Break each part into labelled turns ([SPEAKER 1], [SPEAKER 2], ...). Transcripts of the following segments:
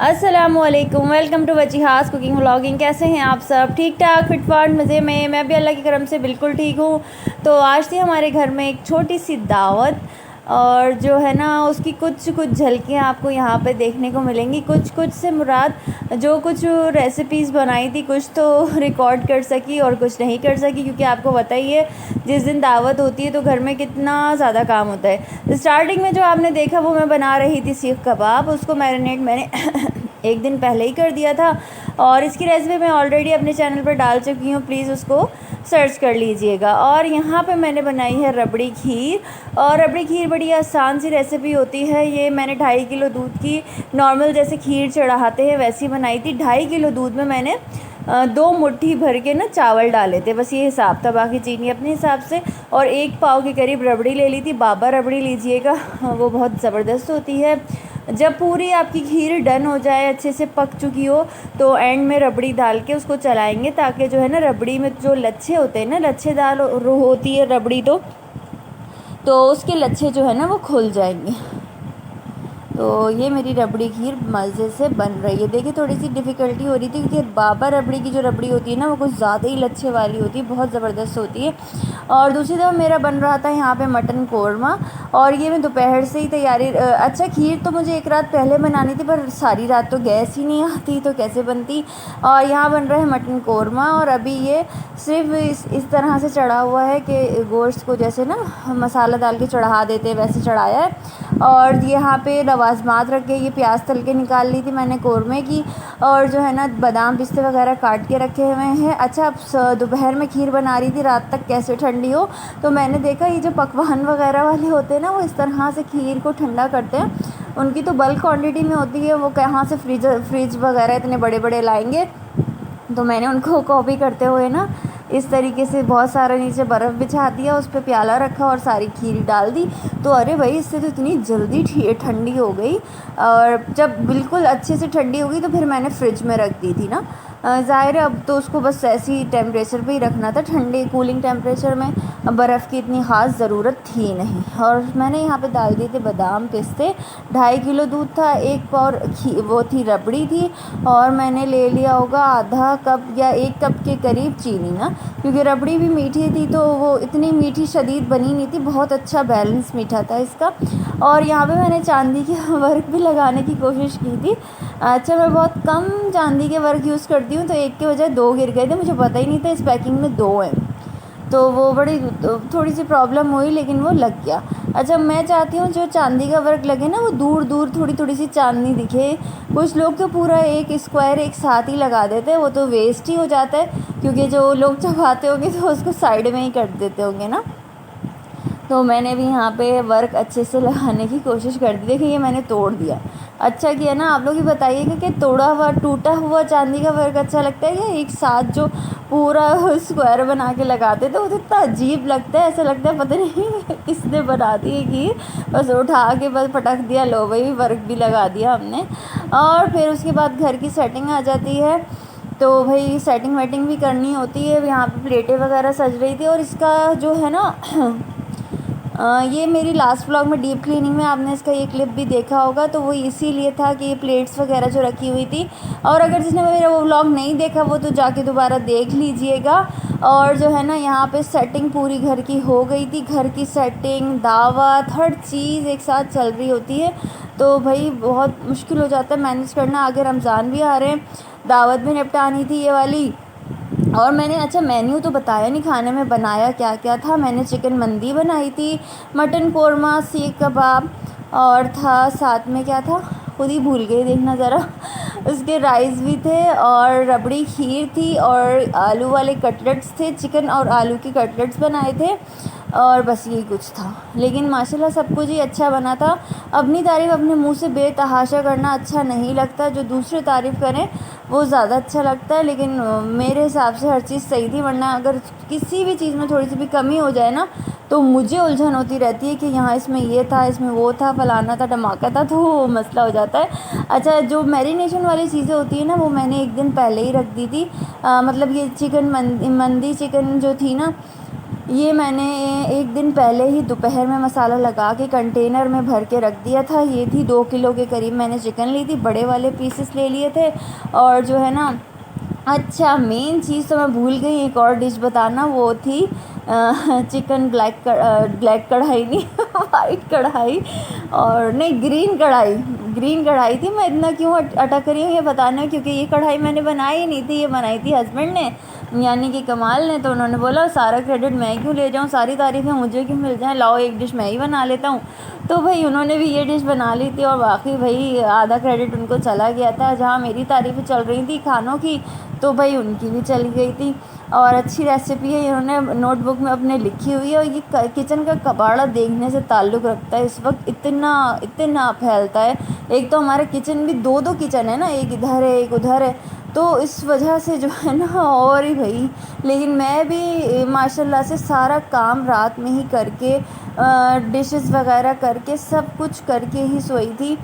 [SPEAKER 1] अस्सलामुअलैकुम, welcome to वजीहास cooking vlogging. कैसे हैं आप सब? ठीक ठाक, फिटफाट, मज़े में। मैं भी अल्लाह की करम से बिल्कुल ठीक हूँ। तो आज थी हमारे घर में एक छोटी सी दावत, और जो है ना उसकी कुछ झलकियाँ आपको यहाँ पे देखने को मिलेंगी। कुछ से मुराद जो कुछ रेसिपीज़ बनाई थी, कुछ तो रिकॉर्ड कर सकी और कुछ नहीं कर सकी, क्योंकि आपको पता ही है जिस दिन दावत होती है तो घर में कितना ज़्यादा काम होता है। स्टार्टिंग में जो आपने देखा वो मैं बना रही थी सीख कबाब। उसको मैरिनेट मैंने एक दिन पहले ही कर दिया था, और इसकी रेसिपी मैं ऑलरेडी अपने चैनल पर डाल चुकी हूँ, प्लीज़ उसको सर्च कर लीजिएगा। और यहाँ पे मैंने बनाई है रबड़ी खीर, और रबड़ी खीर बड़ी आसान सी रेसिपी होती है। ये मैंने 2.5 किलो दूध की नॉर्मल जैसे खीर चढ़ाते हैं वैसी बनाई थी। 2.5 किलो दूध में मैंने 2 मुट्ठी भर के ना चावल डाले थे, बस ये हिसाब था, बाकी चीनी अपने हिसाब से। और 1 पाव के करीब रबड़ी ले ली थी। बाबा रबड़ी लीजिएगा, वो बहुत ज़बरदस्त होती है। जब पूरी आपकी खीर डन हो जाए, अच्छे से पक चुकी हो, तो एंड में रबड़ी डाल के उसको चलाएंगे, ताकि जो है ना रबड़ी में जो लच्छे होते हैं ना, लच्छेदार होती है रबड़ी, तो उसके लच्छे जो है ना वो खुल जाएंगे। तो ये मेरी रबड़ी खीर मज़े से बन रही है। देखिए थोड़ी सी डिफ़िकल्टी हो रही थी, क्योंकि बाबा रबड़ी की जो रबड़ी होती है ना वो कुछ ज़्यादा ही लच्छे वाली होती है, बहुत ज़बरदस्त होती है। और दूसरी तरफ मेरा बन रहा था यहाँ पे मटन कोरमा, और ये मैं दोपहर से ही तैयारी अच्छा, खीर तो मुझे एक रात पहले बनानी थी, पर सारी रात तो गैस ही नहीं आती, तो कैसे बनती। और यहाँ बन रहा है मटन कोरमा, और अभी ये सिर्फ इस तरह से चढ़ा हुआ है कि गोश्त को जैसे ना मसाला डाल के चढ़ा देते वैसे चढ़ाया है। और यहाँ पे लवाजमात रख के ये प्याज तल के निकाल ली थी मैंने कोरमे की, और जो है ना बादाम पिस्ते वगैरह काट के रखे हुए हैं। अच्छा, अब दोपहर में खीर बना रही थी, रात तक कैसे ठंडी हो, तो मैंने देखा ये जो पकवान वगैरह वाले होते हैं ना, वो इस तरह से खीर को ठंडा करते हैं। उनकी तो बल्क क्वांटिटी में होती है, वो कहाँ से फ्रिज वगैरह इतने बड़े बड़े लाएंगे। तो मैंने उनको कॉपी करते हुए ना इस तरीके से बहुत सारा नीचे बर्फ़ बिछा दिया, उस पर प्याला रखा और सारी खीर डाल दी। तो अरे भाई, इससे तो इतनी जल्दी ठंडी हो गई। और जब बिल्कुल अच्छे से ठंडी हो गई तो फिर मैंने फ्रिज में रख दी थी ना। ज़ाहिर है अब तो उसको बस ऐसी टेम्परेचर पे ही रखना था, ठंडे कूलिंग टेम्परेचर में। बर्फ़ की इतनी ख़ास ज़रूरत थी नहीं। और मैंने यहाँ पे डाल दिए थे बादाम पिस्ते। 2.5 किलो दूध था, 1 पाव वो थी रबड़ी थी, और मैंने ले लिया होगा आधा कप या 1 कप के करीब चीनी ना, क्योंकि रबड़ी भी मीठी थी, तो वो इतनी मीठी शदीद बनी नहीं थी, बहुत अच्छा बैलेंस मीठा था इसका। और यहाँ पे मैंने चांदी के वर्क भी लगाने की कोशिश की थी। अच्छा, मैं बहुत कम चांदी के वर्क यूज़ करती हूँ, तो 1 के बजाय 2 गिर गए थे, मुझे पता ही नहीं था इस पैकिंग में 2 हैं, तो वो बड़ी थोड़ी सी प्रॉब्लम हुई, लेकिन वो लग गया। अच्छा, मैं चाहती हूँ जो चांदी का वर्क लगे ना वो दूर दूर थोड़ी सी चांदनी दिखे। कुछ लोग तो पूरा एक स्क्वायर एक साथ ही लगा देते हैं, वो तो वेस्ट ही हो जाता है, क्योंकि जो लोग चबाते होंगे तो उसको साइड में ही कर देते होंगे ना। तो मैंने भी यहाँ पे वर्क अच्छे से लगाने की कोशिश कर दी। देखिए ये मैंने तोड़ दिया। अच्छा किया ना। आप लोग ही बताइएगा कि तोड़ा हुआ टूटा हुआ चांदी का वर्क अच्छा लगता है, या एक साथ जो पूरा स्क्वायर बना के लगाते तो इतना अजीब लगता है, ऐसा लगता है पता नहीं किसने बना दी है कि बस उठा के बस पटक दिया, लो भाई वर्क भी लगा दिया हमने। और फिर उसके बाद घर की सेटिंग आ जाती है, तो भाई सेटिंग वेटिंग भी करनी होती है। यहाँ पे प्लेटें वगैरह सज रही थी, और इसका जो है ना ये मेरी लास्ट व्लॉग में डीप क्लीनिंग में आपने इसका ये क्लिप भी देखा होगा, तो वो इसीलिए था कि ये प्लेट्स वगैरह जो रखी हुई थी। और अगर जिसने मेरा वो व्लॉग नहीं देखा वो तो जाके दोबारा देख लीजिएगा। और जो है ना यहाँ पे सेटिंग पूरी घर की हो गई थी, घर की सेटिंग, दावत, हर चीज़ एक साथ चल रही होती है, तो भाई बहुत मुश्किल हो जाता है मैनेज करना। आगे रमज़ान भी आ रहे हैं, दावत भी निपटानी थी ये वाली। और मैंने अच्छा मेन्यू तो बताया नहीं, खाने में बनाया क्या क्या था। मैंने चिकन मंदी बनाई थी, मटन कोरमा, सीख कबाब, और था साथ में क्या था खुद ही भूल गई, देखना ज़रा उसके राइस भी थे, और रबड़ी खीर थी, और आलू वाले कटलेट्स थे, चिकन और आलू के कटलेट्स बनाए थे, और बस यही कुछ था। लेकिन माशाल्लाह सब कुछ ही अच्छा बना था। अपनी तारीफ़ अपने मुंह से बेतहाशा करना अच्छा नहीं लगता, जो दूसरे तारीफ़ करें वो ज़्यादा अच्छा लगता है। लेकिन मेरे हिसाब से हर चीज़ सही थी, वरना अगर किसी भी चीज़ में थोड़ी सी भी कमी हो जाए ना, तो मुझे उलझन होती रहती है कि यहाँ इसमें ये था, इसमें वो था, फलाना था, धमाका था, तो वो मसला हो जाता है। अच्छा, जो मैरिनेशन वाली चीज़ें होती है ना वो मैंने 1 दिन पहले ही रख दी थी। मतलब ये चिकन मंदी चिकन जो थी ना, ये मैंने एक दिन पहले ही दोपहर में मसाला लगा के कंटेनर में भर के रख दिया था। ये थी 2 किलो के करीब मैंने चिकन ली थी, बड़े वाले पीसेस ले लिए थे। और जो है ना, अच्छा मेन चीज़ तो मैं भूल गई एक और डिश बताना, वो थी चिकन ब्लैक कढ़ाई नहीं वाइट कढ़ाई, और नहीं ग्रीन कढ़ाई थी। मैं इतना क्यों अटक रही हूँ ये बताना, क्योंकि ये कढ़ाई मैंने बनाई ही नहीं थी, ये बनाई थी हस्बैंड ने, यानी कि कमाल ने। तो उन्होंने बोला सारा क्रेडिट मैं क्यों ले जाऊँ, सारी तारीफ़ें मुझे क्यों मिल जाएँ, लाओ एक डिश मैं ही बना लेता हूँ। तो भाई उन्होंने भी ये डिश बना ली थी, और वाकई भाई आधा क्रेडिट उनको चला गया था। जहाँ मेरी तारीफ़ें चल रही थी खानों की, तो भाई उनकी भी चली गई थी। और अच्छी रेसिपी है, इन्होंने नोटबुक में अपने लिखी हुई है। और ये किचन का कबाड़ा देखने से ताल्लुक़ रखता है, इस वक्त इतना फैलता है। एक तो हमारा किचन भी दो किचन है ना, एक इधर है एक उधर है, तो इस वजह से जो है ना, और ही भाई। लेकिन मैं भी माशाल्लाह से सारा काम रात में ही करके, डिशेस वगैरह करके, सब कुछ करके ही सोई थी।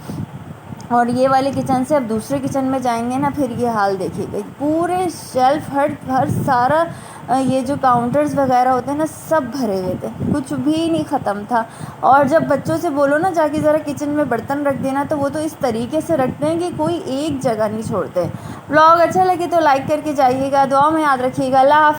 [SPEAKER 1] और ये वाले किचन से अब दूसरे किचन में जाएंगे ना, फिर ये हाल देखिएगा, पूरे शेल्फ हर सारा ये जो काउंटर्स वगैरह होते हैं ना, सब भरे हुए थे, कुछ भी नहीं ख़त्म था। और जब बच्चों से बोलो ना जाके ज़रा किचन में बर्तन रख देना, तो वो तो इस तरीके से रखते हैं कि कोई एक जगह नहीं छोड़ते। व्लॉग अच्छा लगे तो लाइक करके जाइएगा, दुआ में याद रखिएगा। अल्लाह हाफ़िज़।